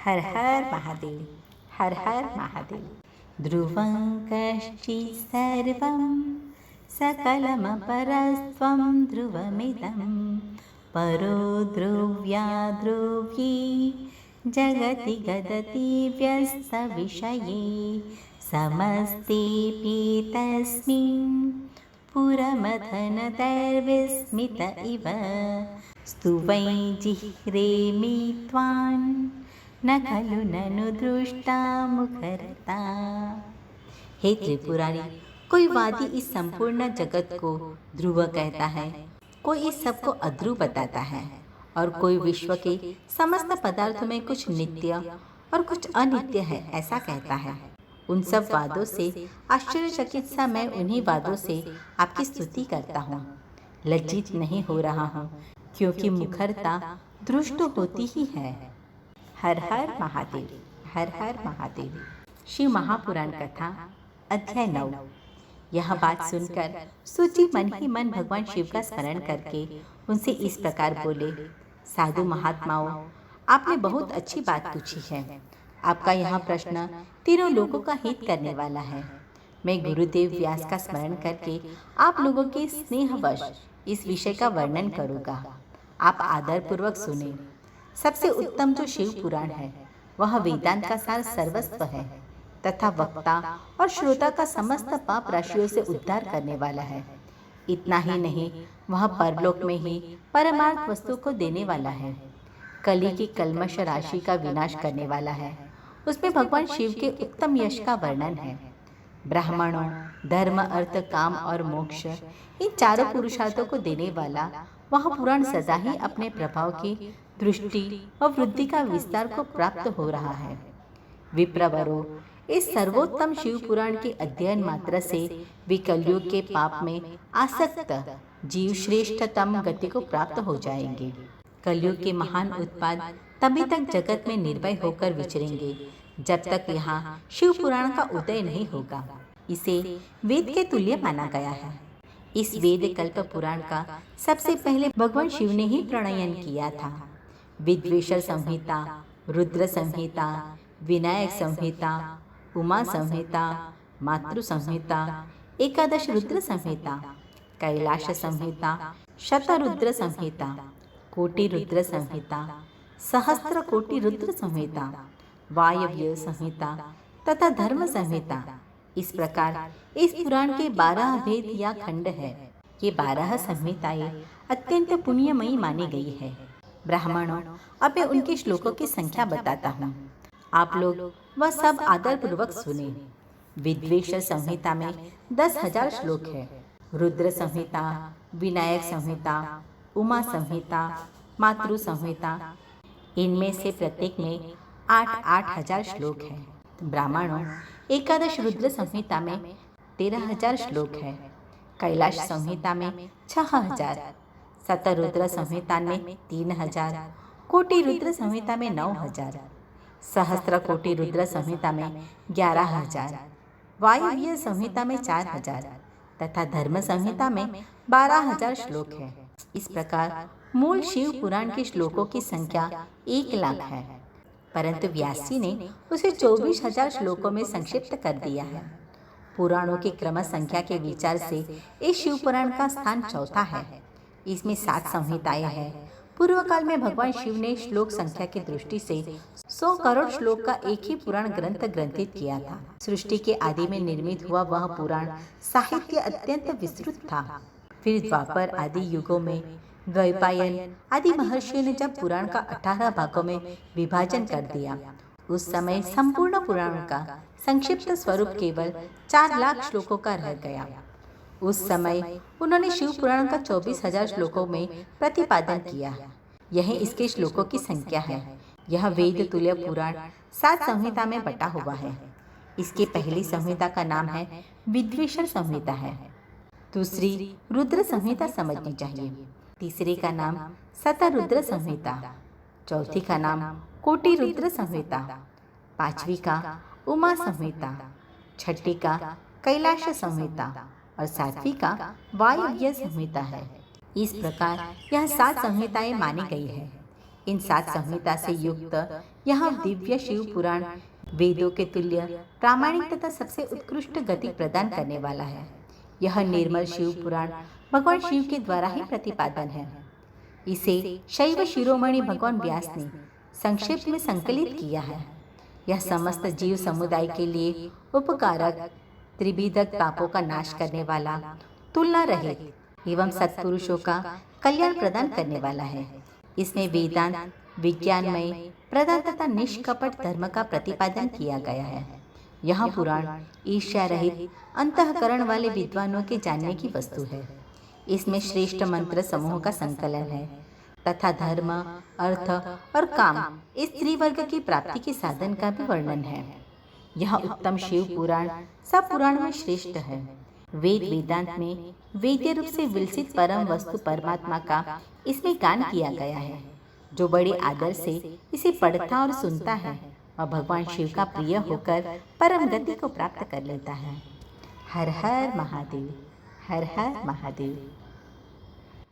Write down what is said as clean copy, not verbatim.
हर हर महादेव, हर हर महादेव। ध्रुवं कश्चित् सर्वं सकलमपरस्त्वं ध्रुवमिदं परो ध्रुव्या ध्रुवी जगति गदति व्यस्तविषये समस्तेऽपि तस्मिन् पुरमथनतैर्विस्मित इव स्तुवै जिह्रेमि त्वां न खलु ननु दृष्टा मुखरता। हे त्रिपुरारी, कोई वादी इस संपूर्ण जगत को ध्रुव कहता है, कोई इस सब को अध्रुव बताता है और कोई विश्व के समस्त पदार्थों में कुछ नित्य और कुछ अनित्य है ऐसा कहता है। उन सब वादों से आश्चर्यचकित सा मैं उन्हीं वादों से आपकी स्तुति करता हूँ। लज्जित नहीं हो रहा हूँ क्योंकि मुखरता दृष्ट होती ही है। हर हर महादेव, हर हर महादेव। शिव महापुराण कथा अध्याय 9। यह बात सुनकर सूची मन ही मन भगवान शिव का स्मरण करके उनसे इस प्रकार बोले, साधु महात्माओं, आपने बहुत अच्छी बात पूछी है। आपका यह प्रश्न तीनों लोगों का हित करने वाला है। मैं गुरुदेव व्यास का स्मरण करके आप लोगों के स्नेहवश इस विषय का वर्णन करूँगा। आप आदर पूर्वक सुने। सबसे उत्तम जो शिव पुराण है वह वेदांत का सार सर्वस्व है तथा वक्ता और श्रोता का समस्त पाप राशियों से उद्धार करने वाला है। इतना ही नहीं, वह परलोक में ही परमार्थ वस्तु को देने वाला है। कली की कल्मश राशि का विनाश करने वाला है। उसमें भगवान शिव के उत्तम यश का वर्णन है। ब्राह्मणों, धर्म, अर्थ, काम और मोक्ष, इन चारों पुरुषार्थों को देने वाला वह पुराण सदा ही अपने प्रभाव की दृष्टि और वृद्धि का विस्तार को प्राप्त हो रहा है। विप्रवरों, इस सर्वोत्तम शिव पुराण के अध्ययन मात्र से वे कलयुग के पाप में आसक्त जीव श्रेष्ठतम गति को प्राप्त हो जाएंगे। कलयुग के महान उत्पाद तभी तक जगत में निर्भय होकर विचरेंगे जब तक यहाँ शिव पुराण का उदय नहीं होगा। इसे वेद के तुल्य माना गया है। इस वेद कल्प पुराण का सबसे पहले भगवान शिव ने ही प्रणयन किया था। विद्वेषर संहिता, रुद्र संहिता, विनायक संहिता, उमा संहिता, मातृ संहिता, एकादश रुद्र संहिता, कैलाश संहिता, शतरुद्र संहिता, कोटि रुद्र संहिता, सहस्त्र कोटि रुद्र संहिता, वायव्य संहिता तथा धर्म संहिता, इस प्रकार इस पुराण के 12 भेद या खंड है। ये 12 संहिताएं अत्यंत पुण्यमयी मानी गई है। ब्राह्मणों, अब मैं उनके श्लोकों की संख्या बताता हूँ। आप लोग वह सब आदर पूर्वक सुने। विद्वेष संहिता में 10,000 श्लोक है। रुद्र संहिता, विनायक संहिता, उमा संहिता, मातृ संहिता, इनमें से प्रत्येक में 8,000 श्लोक है। ब्राह्मणों, एकादश रुद्र संहिता में 13,000 श्लोक है। कैलाश संहिता में 6,000, शतरुद्र संहिता में 3,000, कोटि रुद्र संहिता में 9,000, सहस्त्र कोटि रुद्र संहिता में 11,000, वायव्य संहिता में 4,000 तथा धर्म संहिता में 12,000 श्लोक है। इस प्रकार मूल शिव पुराण के श्लोकों की संख्या 1,00,000 है, परंतु व्यास जी ने उसे 24,000 श्लोकों में संक्षिप्त कर दिया है। पुराणों की क्रम संख्या के विचार से इस शिव पुराण का स्थान चौथा है। इसमें 7 संहिताएं हैं। पूर्व काल में भगवान शिव ने श्लोक संख्या की दृष्टि से 100 करोड़ श्लोक का एक ही पुराण ग्रंथ ग्रंथित किया था। सृष्टि के आदि में निर्मित हुआ वह पुराण साहित्य अत्यंत विस्तृत था। फिर द्वापर आदि युगों में द्वैपायन आदि महर्षियों ने जब पुराण का 18 भागों में विभाजन कर दिया, उस समय संपूर्ण पुराण का संक्षिप्त स्वरूप केवल 4 लाख श्लोकों का रह गया। उस समय उन्होंने शिव पुराण का 24,000 श्लोकों में प्रतिपादन किया। यह इसके श्लोकों की संख्या है। यह वेद तुल्य पुराण 7 संहिता में बटा हुआ है। इसकी पहली संहिता का नाम है विद्वेषर संहिता है। दूसरी रुद्र संहिता समझनी चाहिए। तीसरी का नाम शतरुद्र संहिता, चौथी का नाम कोटि रुद्र संहिता, पांचवी का उमा संहिता, छठी का कैलाश संहिता और सातवीं का वायव्य संहिता है। इस प्रकार यह 7 संहिताएं मानी गई है। इन 7 संहिता से युक्त यह दिव्य शिव पुराण वेदों के तुल्य प्रामाणिक तथा सबसे उत्कृष्ट गति प्रदान करने वाला है। यह निर्मल शिव पुराण भगवान शिव के द्वारा ही प्रतिपादन है। इसे शैव शिरोमणि भगवान व्यास ने संक्षेप में संकलित किया है। यह समस्त जीव समुदाय के लिए उपकारक, त्रिविधक पापों का नाश करने वाला, तुलना रहित एवं सत्पुरुषों का कल्याण प्रदान करने वाला है। इसमें वेदांत, विज्ञानमय, प्रदान तथा निष्कपट धर्म का प्रतिपादन किया गया है। यह पुराण ईर्ष्या रहित अंतःकरण वाले विद्वानों के जानने की वस्तु है। इसमें श्रेष्ठ मंत्र समूह का संकलन है तथा धर्म, अर्थ और काम इस त्रिवर्ग की प्राप्ति के साधन का भी वर्णन है। यह उत्तम शिव पुराण सब पुराण में श्रेष्ठ है। वेद वेदांत में वेद्य रूप से विलसित परम वस्तु परमात्मा का इसमें गान किया गया है। जो बड़े आदर से इसे पढ़ता और सुनता है और भगवान शिव का प्रिय होकर परम गति को प्राप्त कर लेता है। हर हर महादेव, हर हर महादेव।